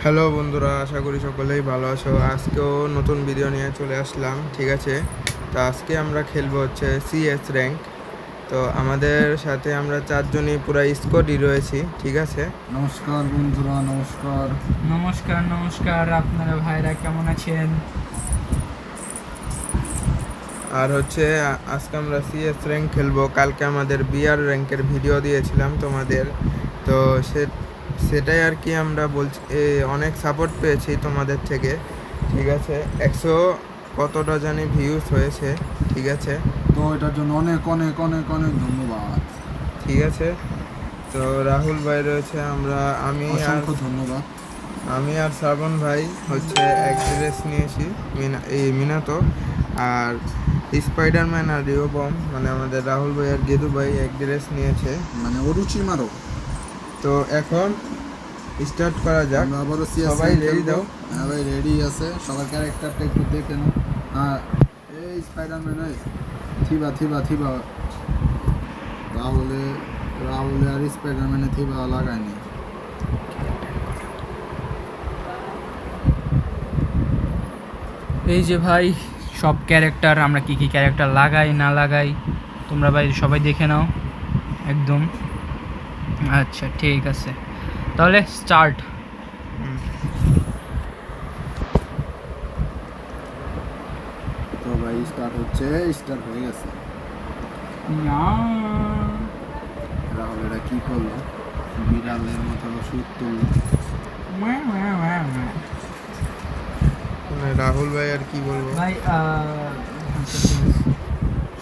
Hello বন্ধুরা, আশা করি সকলেই ভালো আছো। আজকেও নতুন ভিডিও নিয়ে চলে আসলাম, ঠিক আছে। তো আজকে আমরা খেলবো হচ্ছে সিএস র্যাঙ্ক। তো আমাদের সাথে আমরা চারজনই পুরো স্কোয়াডই রয়েছি, ঠিক আছে। নমস্কার বন্ধুরা, নমস্কার। নমস্কার নমস্কার, আপনারা ভাইরা কেমন আছেন? আর হচ্ছে আজকে আমরা সিএস র্যাঙ্ক খেলবো। কালকে আমাদের বিআর র্যাঙ্কের ভিডিও দিয়েছিলাম তোমাদের, তো সেটাই আর কি আমরা বলছি। অনেক সাপোর্ট পেয়েছি তোমাদের থেকে, ঠিক আছে। 100 কতটা জানি ভিউজ হয়েছে, ঠিক আছে। তো এটার জন্য অনেক অনেক অনেক অনেক ধন্যবাদ। ঠিক আছে। তো রাহুল ভাই রয়েছে, অসংখ্য ধন্যবাদ। আমি আর শ্রাবণ ভাই হচ্ছে এক ড্রেস নিয়েছি, মিনাতো। আর স্পাইডারম্যান আর রিও বম মানে আমাদের রাহুল ভাই আর গেদু ভাই এক ড্রেস নিয়েছে, মানে অরুচি মারো। তো এখন স্টার্ট করা যাক। আমরা আবারও সবাই রেডি দাও? হ্যাঁ ভাই, রেডি আছে। সবার ক্যারেক্টারটা একটু দেখে নাও। হ্যাঁ, এই স্পাইডারম্যান, এই থিবা থিবা থিবা রাহুলে রাহুলে আর স্পাইডারম্যানে থিবা লাগায়নি। এই যে ভাই, সব ক্যারেক্টার আমরা কি কি ক্যারেক্টার লাগাই না লাগাই তোমরা ভাই সবাই দেখে নাও একদম। আচ্ছা ঠিক আছে, তাহলে স্টার্ট। তো ভাই স্টার্ট হচ্ছে, স্টার্ট হয়ে গেছে। রাহুল এটা কি করলো? বিড়ালের মতো সুর তুললো। মানে রাহুল ভাই আর কি বলবো ভাই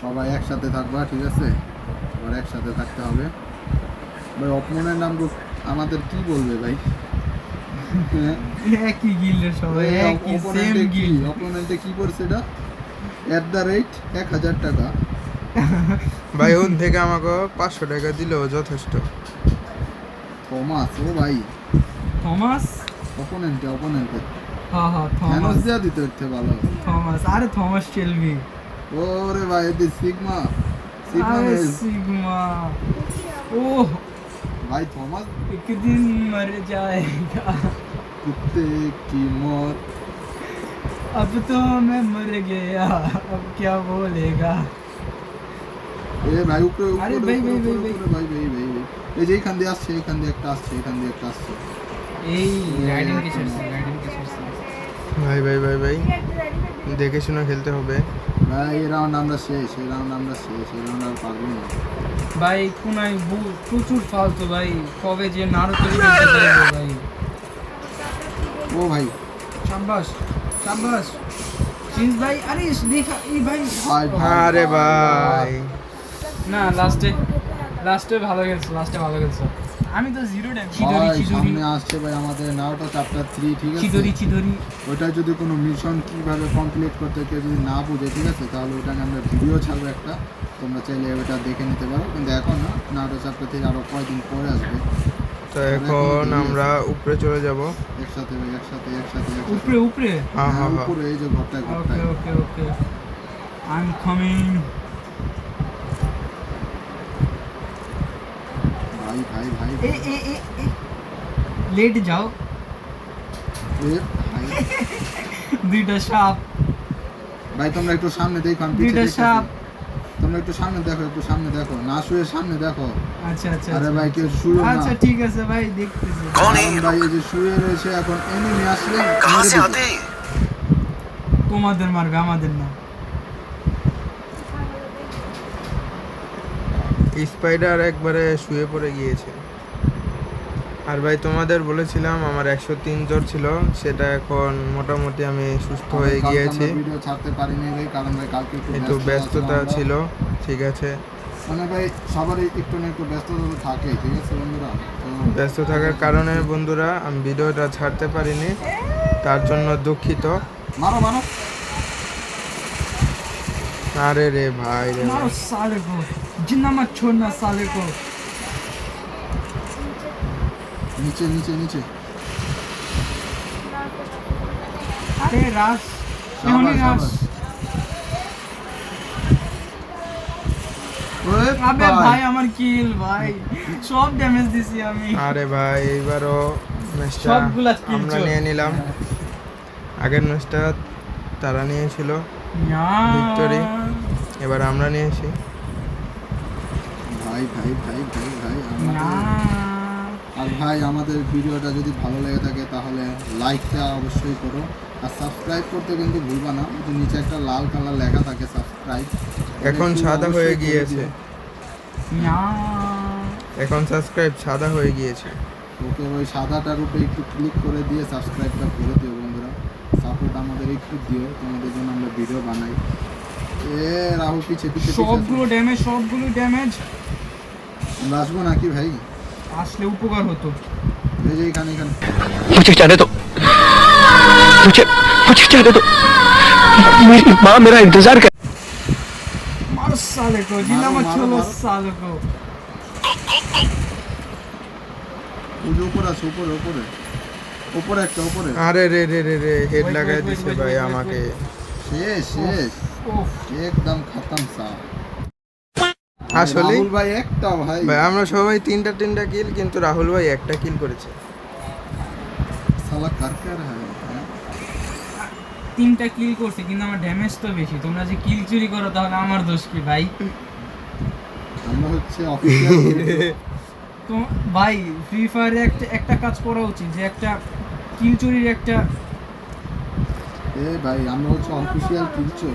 সবাই একসাথে থাকবা, ঠিক আছে? সবার একসাথে থাকতে হবে ভাই। অপনের নাম আমাদের কি বলবে ভাই? একই গিল্ডের সবাই, একই সেম গিল্ড। অপোনেন্টে কি করছে এটা? @1000 টাকা। ভাই, ওন থেকে আমাকে 500 টাকা দিলেও যথেষ্ট। থমাস, ও ভাই থমাস। অপোনেন্টে হ্যাঁ হ্যাঁ, থমাস থমাস। দিয়া দিতে হচ্ছে ভালো। থমাস, আরে থমাস চেলবি। ওরে ভাই, এদি সিগমা আরে মেল। সিগমা। ও ভাই থমাস एक दिन मर जाएगा, কুত্তে কি মত। अब तो मैं मर गया, अब क्या बोलेगा। এ ভাই উপরে আরে উপরে ভাই, উপরে ভাই, উপরে ভাই, উপরে, ভাই ভাই ভাই ভাই। এই যে এইখান দিয়ে আসছে, এইখান দিয়ে একটা আসছে, এইখান দিয়ে একটা আসছে। এই রাইডিং কে ছাড়ছে, রাইডিং কে ছাড়ছে। ভাই ভাই ভাই ভাই, দেখে শুনে খেলতে হবে। ভাই এই রাউন্ড আমরা শেষ, এই রাউন্ড আমরা শেষ, এই রাউন্ড আর পারবো না। ভাই কোনায় প্রচুর ফালতু ভাই, কবে যে নারুতো রিভেঞ্জে যাইবো ভাই। ও ভাই শাবাশ শাবাশ প্রিন্স ভাই। আরে দেখা এই ভাই, ভাই আরে ভাই, না লাস্টে ভালো খেলছো, লাস্টে ভালো খেলছো। আমি তো জিরো ড্যামেজ। ভাই সামনে আসছে ভাই আমাদের নারুটো চ্যাপ্টার 3, ঠিক আছে? চিদরি ওটা যদি কোনো মিশন কিভাবে কমপ্লিট করতে কেউ যদি না বুঝে, ঠিক আছে, তাহলে ওটা আমরা ভিডিও ছাড়বো একটা, তোমরা চাইলে ওটা দেখে নিতে পারো। কিন্তু এখন না, নারুটো চ্যাপ্টার থেকে আরো কয়েকদিন পরে আসবে। তো এখন আমরা উপরে চলে যাব। একসাথে ভাই, একসাথে একসাথে উপরে উপরে। হ্যাঁ হ্যাঁ, হ্যাঁ হ্যাঁ। উপরে এই যে ঘরটায় ওকে ঘরটায়। ওকে ওকে, আই এম কামিং। ভাই ভাই ভাই এ এ এ এ লেট যাও। এ ভাই দুইটা সাপ, ভাই তোমরা একটু সামনে দেখো, আমি পিছে দুইটা দেখতেছি। সাপ। তোমরা একটু সামনে দেখো, একটু সামনে দেখো, না শুয়ে সামনে দেখো। আচ্ছা আচ্ছা আরে আচ্ছা। ভাই কেউ শুয়ে না। আচ্ছা ঠিক আছে ভাই, দেখতেছি। কারণ ভাই এই যে শুয়ে রয়েছে, এখন এনিমি আসলে মেরে দিবে। তোমাদের মারবে, আমাদের না। স্পাইডার একবারে শুয়ে পড়ে গিয়েছে। আর ভাই তোমাদের বলেছিলাম আমার 103 জ্বর ছিল, সেটা এখন মোটামুটি আমি সুস্থ হয়ে কালকে গিয়েছি। আমরা ভিডিও ছাড়তে পারিনি ভাই, কারণ ভাই কালকে একটু ব্যস্ততা ছিলাম আমরা। ছিল, ঠিক আছে। মানে ভাই সবারই একটু না একটু ব্যস্ততা তো থাকে, ঠিক আছে বন্ধুরা? তো ব্যস্ত থাকার কারণে বন্ধুরা আমি ভিডিওটা ছাড়তে পারিনি, তার জন্য দুঃখিত। মারো মারো। আরে রে ভাই রে मारो ভাই। साले को, जिन्ना मत छोड़ना साले को। নিচে নিচে নিচে। अरे रास, শাবাশ, रास। শাবাশ। ওরে আবে ভাই আমার কিল ভাই, সব ড্যামেজ দিছি আমি। আরে ভাই, এইবারও ম্যাচটা সবগুলা kill আমরা চোর। নিয়ে নিলাম। আগের ম্যাচটা তারা নিয়েছিল না ভিক্টোরি, এবার আমরা নিয়েছি। ভাই ভাই ভাই ভাই ভাই না আর ভাই আমাদের ভিডিওটা যদি ভালো লেগে থাকে তাহলে লাইকটা অবশ্যই করো, আর সাবস্ক্রাইব করতে কিন্তু ভুলবা না। যে নিচে একটা লাল কালার লেখা থাকে সাবস্ক্রাইব, এখন সাদা হয়ে গিয়েছে, না এখন সাবস্ক্রাইব সাদা হয়ে গিয়েছে। ওকে ওই সাদাটার উপরে একটু ক্লিক করে দিয়ে সাবস্ক্রাইবটা করে দিও বন্ধুরা, সাপোর্ট আমাদের একটু দিও, তোমাদের জন্য আমরা ভিডিও বানাই। এ রাহুল পিছে পিছে পিছে সবগুলো ড্যামেজ, সবগুলো ড্যামেজ। আমরা আসবো নাকি ভাই? আসলে উপকার হতো। এই যে এখানে এখানে मुझे जाने दो, मुझे मुझे जाने दो, मेरी माँ मेरा इंतजार कर। मारो साले को, जिंदा मारो, मत मारो, छोड़ो मारो। साले को। ওই যে উপরে আছে, উপরে উপরে উপরে একটা উপরে। আরে রে রে রে রে হেড Wait, লাগাই wait, দিছে wait, ভাই wait, wait, আমাকে। শেষ শেষ উফ, একদম খতম সা। আসলে রাহুল ভাই একটা ভাই ভাই আমরা সবাই তিনটা কিল, কিন্তু রাহুল ভাই একটা কিল করেছে। সালা কার কার হ্যাঁ 3টা কিল করছে কিন্তু আমার ড্যামেজ তো বেশি। তোমরা যে কিল চুরি করো তাহলে আমার দোষ কি ভাই? আমরা হচ্ছে অফিসিয়াল তো ভাই ফ্রি ফায়ারে একটা কাজ করা উচিত, যে একটা কিল চুরির একটা এ ভাই আমরা হচ্ছে অফিসিয়াল কিলছো।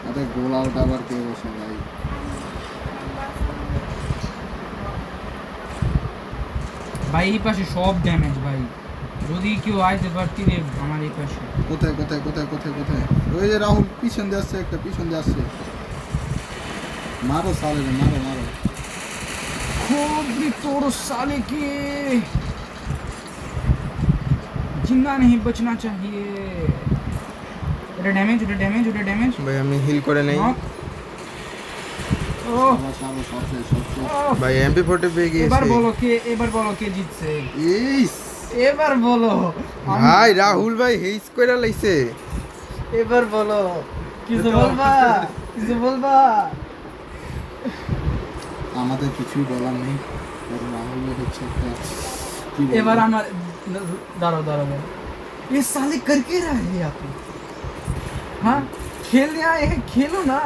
আরে গোল আউট আবার কে বসে ভাই? ভাই এই পাশে সব ড্যামেজ ভাই। যদি কেউ আইতে পারতি রে আমার এই পাশে। কোথায় কোথায় কোথায় কোথায় কোথায়? ওই যে রাহুল পিছন দিয়ে আসছে, একটা পিছন দিয়ে আসছে। মারো সালে রে, মারো মারো। खूब भी तोड़ो साले के, जिंदा नहीं बचना चाहिए। उधर डैमेज, उधर डैमेज, उधर डैमेज। ভাই আমি হিল করে নেই। नॉक। ओह সবার সবার সব শেষ সব শেষ। ओह। ভাই MP40 পেয়ে এবার গিয়েছে। বলো কে জিতছে। ইস এবার বলো। ভাই রাহুল ভাই হেইস কইরা লাইছে। এবার বলো কিছু বলবা, কিছু বলবা। আমাদের কিছুই বলার নেই, কারণ রাহুল হচ্ছে একটা কি বলবো? এবার আমার দাঁড়াও ये साले करके रहा है आप, हाँ खेलने आए हैं, खेलो ना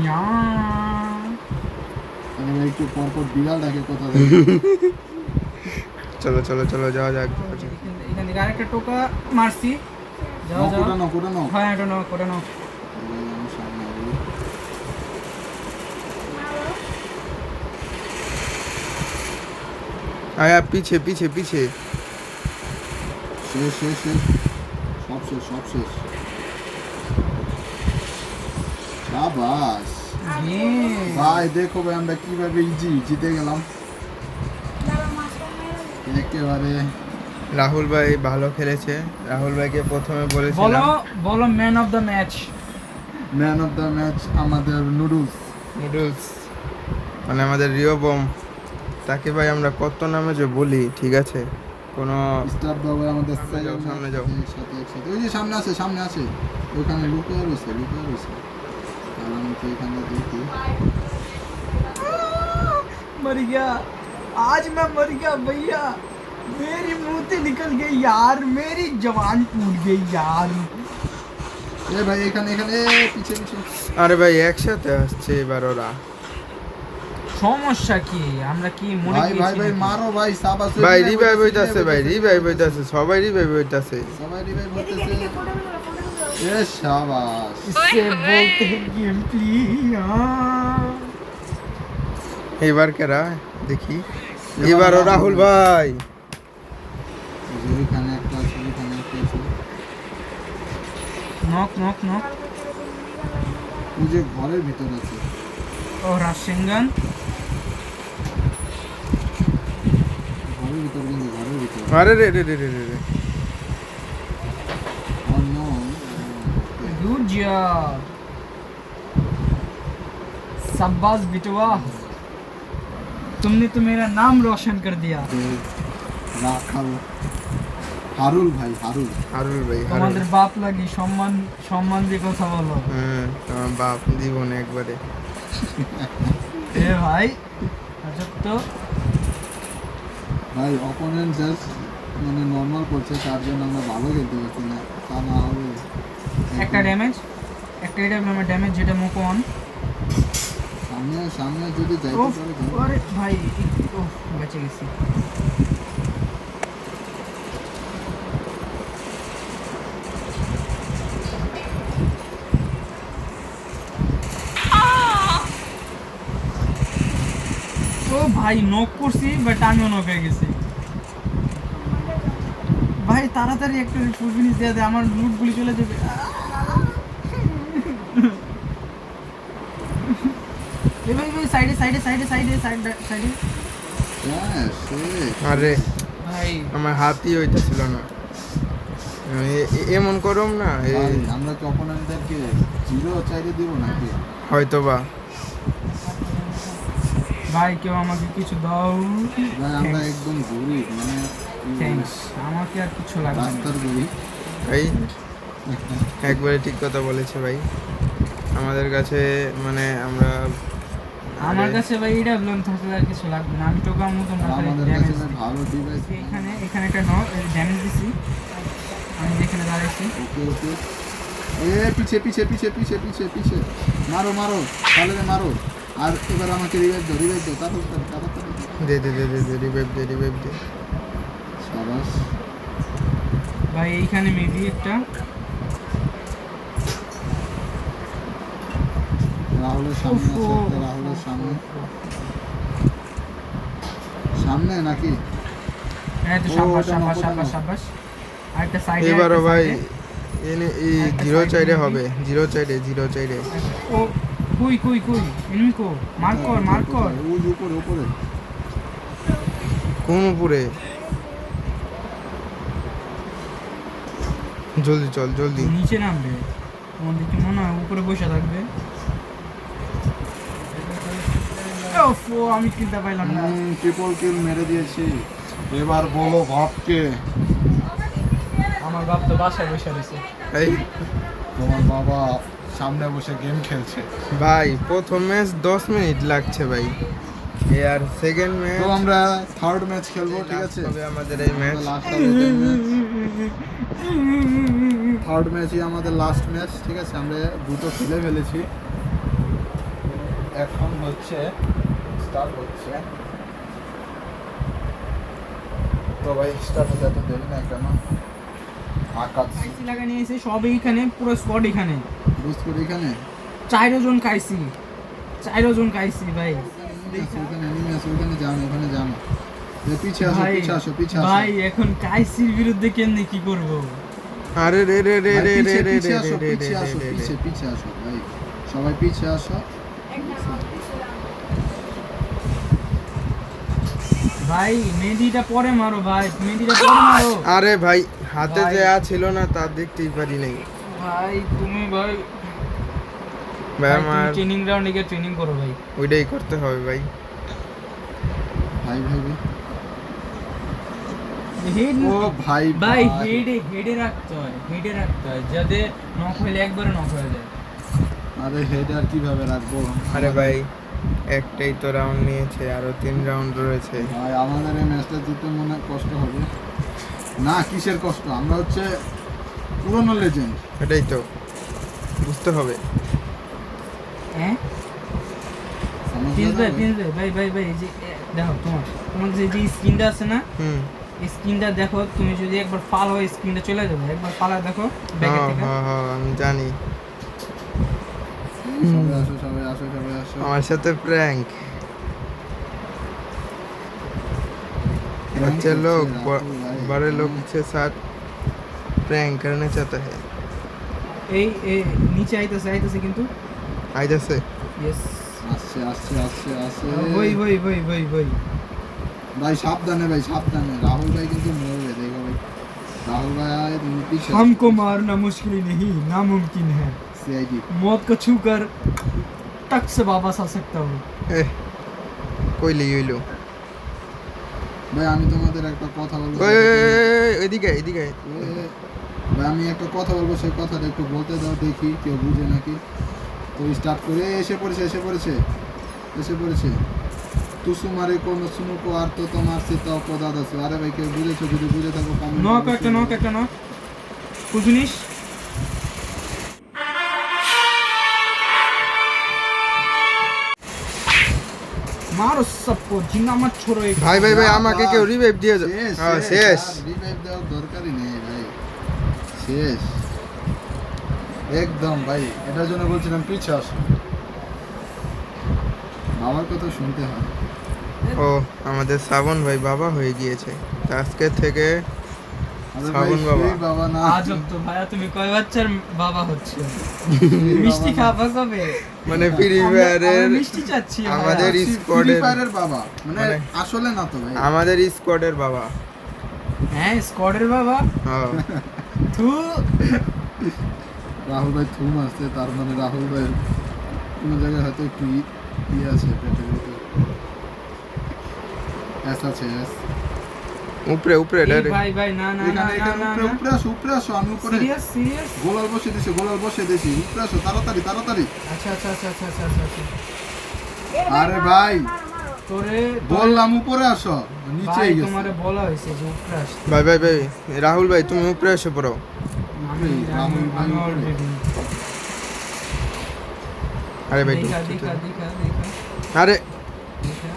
यार। আমি একটু পর পর বিড়াল ডাকে কোথা থেকে। চলো চলো চলো যাওয়া যাক যাওয়া যাক। এখান থেকে আরেকটা টোকা মারছি। যাও যাও, কোটা নাও কোটা নাও। হ্যাঁ এটা নাও, কোটা নাও। ভাই, আমি সামনে আছি। আয়া পিছে পিছে পিছে। শেষ শেষ শেষ সব শেষ সব শেষ। শাবাশ ये ভাই, দেখো ভাই আমরা কিভাবে ইজি জিতে গেলাম একেবারে। রাহুল ভাই ভালো খেলেছে। রাহুল ভাইকে প্রথমে বলো বলেছিলাম বলো man of the match. Man of the match আমাদের নুডলস। নুডলস মানে আমাদের রিও বম। তাকে ভাই আমরা কত নামে যে বলি, ঠিক আছে কোনো স্টার বাবা আমাদের সামনে যাও, সামনে যাও। একসাথে একসাথে। ওই যে সামনে আছে সামনে আছে, ওখানে লুকিয়ে রয়েছে লুকিয়ে রয়েছে। আর আমি তো এখানে দেখি मर गया आज, मैं मर गया भैया। मेरी मुंह से निकल गई यार, मेरी जवान टूट गई यार। এ ভাই এখানে এখানে এ, পিছে পিছে। আরে ভাই একসাথে আসছে এবার ওরা। সমস্যা কি, আমরা কি মনে ভাই ভাই করেছি ভাই নাকি? মারো ভাই, সাবাস। ভাই রিভাইভ হইতাছে, ভাই রিভাইভ হইতাছে, সবাই রিভাইভ হইতাছে। সবাই রিভাইভ করতেছে। এ শাবাশ। इससे बोलते हैं गेम प्ली। এবার কেরা দেখি। এবারও রাহুল ভাই। ওইখানে একটা আছে, ওইখানে একটা আছে। Knock knock knock. ওই যে ঘরের ভিতর আছে। और राशिंगन ঘরের ভিতর কিন্তু ঘরের ভিতর। আরে রে রে রে রে রে রে। Oh no. गुड जॉब, शाबाश बिटवा, तुमने तो मेरा नाम रोशन कर दिया। রাখাল হারুল ভাই হারুল। হারুল ভাই হারুল। তোমাদের বাপ লাগি সম্মান সম্মান দিয়ে কথা বলো। তোমার বাপ জীবনে একবারে এ ভাই আচ্ছা তো ভাই অপোনেন্ট জাস্ট মানে নর্মাল করছে, তার জন্য আমরা ভালো খেলতে পারছি না, তা না হবে একটা ড্যামেজ, একটা এটা আমার ড্যামেজ যেটা মুখ অন। সামনে সামনে যদি যাইতে ওফ, পারে যাই। আরে ভাই ও বেঁচে গেছি। ও ভাই নক করছি বাট আমিও নক হয়ে গেছি। ভাই তাড়াতাড়ি একটা ফুল ফিনিশ দিয়ে দে, আমার লুট গুলি চলে যাবে। এ ভাই ভাই সাইডে সাইডে সাইডে সাইডে সাইডে সাইডে হ্যাঁ সে আরে ভাই আমার হাতই হইতেছিল না। এমন করুম না ভাই, আমরা কি অপোনেন্টদেরকে জিরো চাইলে দিব নাকি? হয়তো বা। ভাই কেউ আমাকে কিছু দাও। ভাই আমরা একদম গরিব, মানে থ্যাঙ্কস, আমাকে আর কিছু লাগবে না। রাস্তার গরিব। ভাই একবারে ঠিক কথা বলেছে ভাই। আমাদের কাছে মানে আমরা আমার কাছে ভাই এটা ব্লেম থাকলে আর কিছু লাগবে না, আমি টোকার মতো না আর খালি আমাদের ড্যামেজ কাছে ভালো ডিভাইস। এখানে এখানে একটা ড্যামেজ দিছি আমি যেখানে দাঁড়াইছি। ওকে ওকে, এ পিছে পিছে পিছে পিছে পিছে পিছে মারো মারো, তাহলে মারো। আর এবার আমাকে রিভাইভ দাও, রিভাইভ দাও, তাড়াতাড়ি তাড়াতাড়ি। দে দে দে দে দে রিভাইভ দে রিভাইভ দে। সাবাস ভাই এইখানে মেবি একটা রাহুলের সামনে আছে একটা, রাহুলের সামনে সামনে নাকি? হ্যাঁ তো ও, সাবাস ওটা সাবাস নক, ওটা সাবাস নক। সাবাস। আরেকটা সাইডে এবারও ভাই এনে এই একটা জিরো side চাইরে maybe। হবে, জিরো চাইরে জিরো চাইরে। ও কই কই কই এনিমি কো মার কর মার কর। ওই উপরে উপরে। কোন উপরে? জলদি চল জলদি। নিচে নামবে, তোমাদের কি মনে হয় উপরে বসে থাকবে? ওফ, ও আমি কিনতে পাইলাম না। ট্রিপল কিল মেরে দিয়েছি। এবার বলো ভাবকে। আমার বাপ তো বাসায় বসে রয়েছে। এই তোমার বাবা সামনে বসে গেম খেলছে। ভাই প্রথম ম্যাচ 10 মিনিট লাগছে ভাই, আর সেকেন্ড ম্যাচ তো আমরা থার্ড ম্যাচ খেলবো, ঠিক আছে? হবে আমাদের এই ম্যাচ। থার্ড ম্যাচই আমাদের লাস্ট ম্যাচ, ঠিক আছে? আমরা দুটো খেলে ফেলেছি, এখন হচ্ছে স্টার্ট হচ্ছে। তো ভাই স্টার্ট হতে এত দেরি না কেন? আকাশ খাইছি লাগা নিয়েছে সব এইখানে, পুরো স্কোয়াড এখানে। বুঝ করে এখানে 4 জন খাইছি, 4 জন খাইছি ভাই। ওখানে এনিমি আছে, ওখানে যাও না, ওখানে যাও না। পিছে আসো ভাই পিছে আসো পিছে আসো। ভাই এখন কাইসির বিরুদ্ধে কেমনে কি করব? আরে রে রে রে ভাই, রে রে পিছে রে পিছে রে আসো, রে পিছে আসো, রে রে। পিছে পিছে আসো ভাই, সবাই পিছে আসো। ভাই মেডিটা পরে মারো ভাই, মেডিটা পরে মারো। আরে ভাই হাতে ভাই। যে ছিল না তা দেখতেই পারি নাই ভাই তুমি ভাই ভাই। আমার ট্রেনিং গ্রাউন্ডে গিয়ে ট্রেনিং করো ভাই। ওইটাই করতে হবে ভাই। ভাই ভাই ভাই। হেড ও ভাই ভাই হেডে রাখতে হয়, হেডে রাখতে হয়, যাতে নক হইলে একবারে নক হয়ে যায়। আরে হেড আর কিভাবে রাখবো? আরে ভাই একটাই তো রাউন্ড নিয়েছে, আরো 3 রাউন্ড রয়েছে। ভাই আমাদের এই ম্যাচটা জিততে মনে হয় কষ্ট হবে না। কিসের কষ্ট? আমরা হচ্ছে পুরনো লেজেন্ড। এটাই তো বুঝতে হবে। হ্যাঁ প্রিন্স ভাই ভাই ভাই এই যে দেখো তোমার যে স্ক্রিনটা আছে না, হুম এই স্ক্রিনটা দেখো, তুমি যদি একবার ফাল হয় স্ক্রিনটা চলে যাবে, একবার ফালা দেখো ব্যাকে হ্যাঁ থেকে। হ্যাঁ হ্যাঁ আমি জানি। সবাই আসো সবাই আসো সবাই আসো। আমার সাথে প্র্যাঙ্ক बच्चे लोग बड़े लोग के साथ प्रैंक करने चाहते हैं। এই নিচে আইতেছে কিন্তু আইতাছে ইয়েস আসছে আসছে আসছে আসছে। ওই ওই ওই ওই ওই ভাই সাবধানে ভাই সাবধানে। রাহুল ভাই কিন্তু মরবে, দেখো ভাই। রাহুল ভাই তুমি পিছে हमको मारना मुश्किल नहीं नामुमकिन है, সিআইডি। मौत को छूकर तक से वापस आ सकता हूँ। এ কইলি হইলো। ভাই আমি তোমাদের একটা কথা বলবো। ওই এদিকে এদিকে ভাই আমি একটা কথা বলবো, সেই কথাটা একটু বলতে দাও, দেখি কেউ বুঝে নাকি। তো স্টার্ট করে এসে পড়েছে এসে পড়েছে। এসে পড়েছে তুসুমারে কোন সুনুকো আর তো তোমার সিতা অপদাদ আছে। আরে ভাই কেউ বুঝেছো? যদি বুঝে থাকো কমেন্ট নক একটা নক কুজনিস মারো সবকো জিন্না মত ছোড়ো এক ভাই ভাই ভাই আমাকে কেউ রিভাইভ দিয়ে দাও। হ্যাঁ শেষ। রিভাইভ দেওয়ার দরকারই নেই ভাই, শেষ একদম ভাই। এটার জন্য বলছিলাম পিছে আসো, বাবার কথা শুনতে হয়। ও আমাদের শ্রাবণ ভাই বাবা হয়ে গিয়েছে, তো আজকে থেকে আরে ভাই শ্রাবণ বাবা। সেই বাবা না, আজব তো ভাইয়া, তুমি কয় বাচ্চার বাবা হচ্ছে? মিষ্টি খাবা কবে? মানে ফ্রি আমরা ফায়ারের মিষ্টি চাচ্ছি ভাইয়া। আমাদের ফ্রি স্কোয়াডের ফায়ারের বাবা মানে মানে- আসলে না তো ভাই। আমাদের স্কোয়াডের বাবা। হ্যাঁ স্কোয়াডের বাবা। হ্যাঁ তু রাহুল ভাই থুম আসছে, তার মানে রাহুল ভাই কোনো জায়গায় হয়তো একটু ইয়ে আছে পেটের ভিতরে, এস আছে এস। উপরে উপরে এই ডাইরেক্ট। ভাই ভাই না না না এখানে না না এখানে উপরে আসো আমি উপরে সিরিয়াস সিরিয়াস। গোলাল বসে দিছি, গোলাল বসে দিছি, উপরে আসো তাড়াতাড়ি তাড়াতাড়ি। আচ্ছা আচ্ছা আচ্ছা আচ্ছা আচ্ছা আচ্ছা আচ্ছা। আরে ভাই তোরে বললাম উপরে আসো, নিচেই ভাই গেছে। তোমারে বলা হয়েছে যে উপরে আসতে। ভাই ভাই ভাই রাহুল ভাই তুমি উপরে এসে পড়ো। আমি রাহুল ভাই আমি উপরে। অলরেডি আরে ভাই দেখা ঢুকতে দেখা দাও। দেখা দেখা আরে দেখা।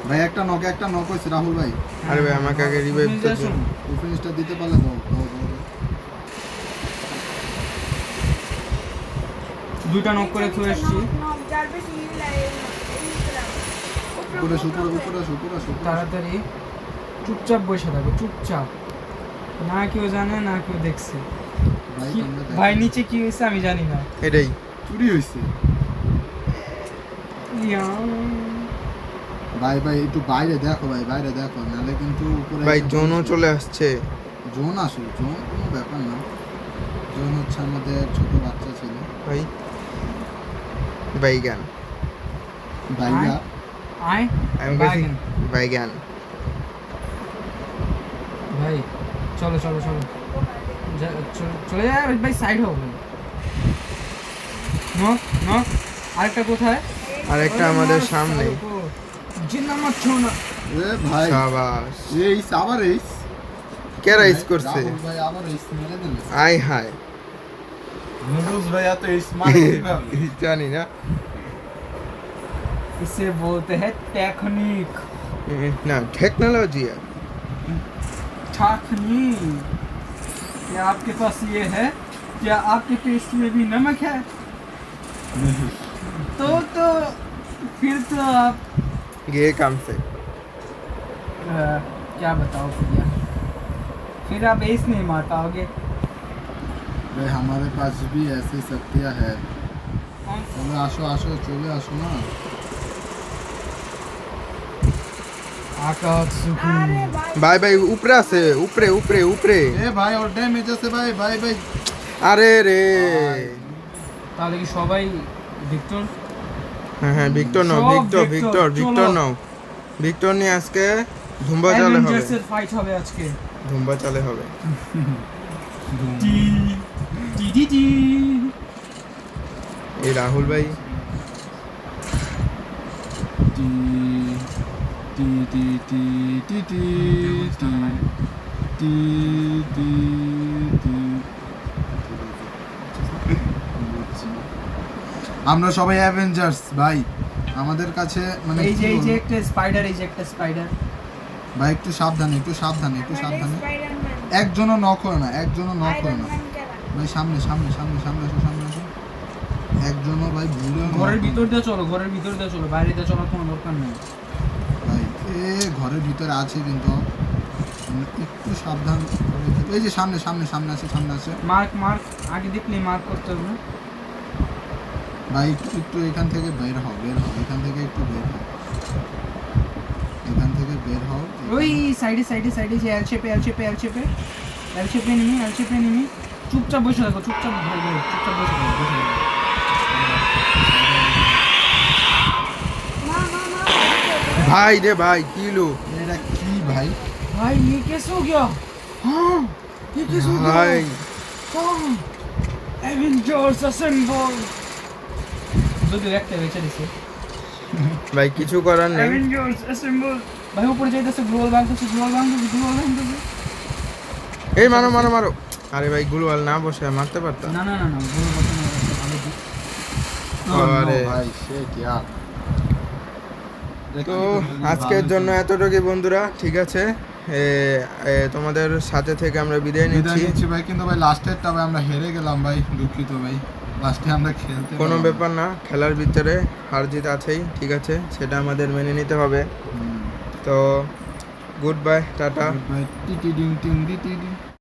ভাই একটা নক হয়েছে রাহুল ভাই, আরে ভাই আমাকে আগে রিভাইভ তুমি তো যা দিন। শোনো। ওই ফিনিশটা দিতে পারলে দাও দাও দাও দাও। দুইটা নক করে থুয়ে এসছি। উপরে আসো উপরে উপরে আসো উপরে আসো উপরে আসো। তাড়াতাড়ি চুপচাপ বসে থাকো, চুপচাপ। না কেউ জানে না কেউ দেখছে। ভাই কি- তোমরা দেখো। ভাই নিচে কি হয়েছে আমি জানি না। এটাই চুরি হয়েছে ইয়া। ভাই ভাই একটু বাইরে দেখো ভাই, বাইরে দেখো নাহলে কিন্তু উপরে ভাই এসে জোনও পড়ছে। চলে আসছে। জোন আসো, জোন কোনো ব্যাপার না। জোন হচ্ছে আমাদের ছোট বাচ্চা ছিল ভাই বাইগান। ভাইয়া। আয় আমি বলছি বাইগান। বাইগান। ভাই চলো চলো চলো চলে যায় ভাই, সাইড হও ভাই। Knock knock. আরেকটা কোথায়? আরেকটা আমাদের সামনে। জিন্না মাছ ছো না। এ ভাই শাবাশ। এই আবার এই কে রাইস করছে? রাহুল ভাই আবার এই মেরে দিল। আই হাই নুডলস ভাই এত স্মার্ট কিভাবে? জানি না। इसे बोलते हैं टेक्निक। না টেকনোলজি। टेक्निक। क्या आपके पास ये है? क्या आपके पेस्ट में भी नमक है? तो फिर तो आप ये काम से क्या बताओ भैया, फिर आप एस नहीं मार पाओगे। भाई हमारे पास भी ऐसी शक्तियाँ है। कौन सा? चलो आशो आशो चले आशो ना। आकाश सुकून। ভাই ভাই উপরে আছে, উপরে উপরে উপরে। ए भाई और डैमेज আছে ভাই ভাই ভাই। আরে রে তাহলে কি সবাই ভিক্টর? হ্যাঁ হ্যাঁ ভিক্টর নাও, সব ভিক্টর ভিক্টর, ভিক্টর ভিক্টর চলো। নাও। ভিক্টর নিয়ে আজকে ধুম্বা চালে হবে, অ্যাভেঞ্জার্সের ফাইট হবে আজকে। ধুম্বা চালে হবে। টি টি টি টি। এই রাহুল ভাই টি টি টি টি টি টি টি টি টি টি। আমরা সবাই অ্যাভেঞ্জার্স ভাই, আমাদের কাছে মানে এই যে কি এই যে বলবো? একটা স্পাইডার, এই যে একটা স্পাইডার। ভাই একটু সাবধানে একটু সাবধানে একটু সাবধানে। একজনও নক হয় না, একজনও নক হয় না ভাই। সামনে সামনে সামনে সামনে আসো সামনে আসো। একজনও ভাই ভুলেও knock ঘরের হয় না। ভিতর দিয়ে চলো, ঘরের ভিতর দিয়ে চলো, বাইরে দিয়ে চলার কোনো দরকার নেই। ভাই এ ঘরের ভিতরে আছে কিন্তু একটু সাবধান করে যেতে- এই যে সামনে সামনে সামনে আছে সামনে আছে মার্ক মার্ক, আগে দেখলে মার্ক করতে হবে। ভাই একটু একটু এখান থেকে বের হও বের হও এখান থেকে একটু বের হও এখান থেকে বের হও। ওই সাইডে সাইডে সাইডে যে এল শেপে এল শেপে এল শেপে এল শেপে নিমি এল শেপে নিমি। চুপচাপ বসে থাকো, চুপচাপ ভাই ভাই চুপচাপ বসে থাকো, বসে থাকো। ভাই রে ভাই কি লো এটা কি ভাই? भाई ये कैसे हो गया? हाँ ये कैसे हो गया? ভাই हाँ एवेंजर्स असेंबल। যদি একটা বেঁচে দিছে ভাই কিছু করার নেই। Avengers assemble. ভাই উপরে যাইতেছে, গ্লোবাল ভাঙতেছে, গ্লোবাল ভাঙতেছে, গ্লোবাল ভাঙতেছে। এই মারো মারো মারো। আরে ভাই গ্লোবাল না বসে মারতে পারতাম। না না না না, গ্লোবাল বসানো একটা ভালো দিক। আরে। ভাই সে কি আর তো আজকের জন্য এতটুকুই বন্ধুরা, ঠিক আছে। তোমাদের সাথে থেকে আমরা বিদায় বিদায় নিচ্ছি। নিচ্ছি ভাই, কিন্তু ভাই লাস্টেরটা ভাই আমরা হেরে গেলাম ভাই, দুঃখিত ভাই, লাস্টে আমরা খেলতে কোনো পারলাম না। ব্যাপার না, খেলার ভিতরে হার জিত আছেই, ঠিক আছে, সেটা আমাদের মেনে নিতে হবে। হুম। তো গুড বাই, টাটা। ভাই টি টি ডিং টিং টি টি ডিং।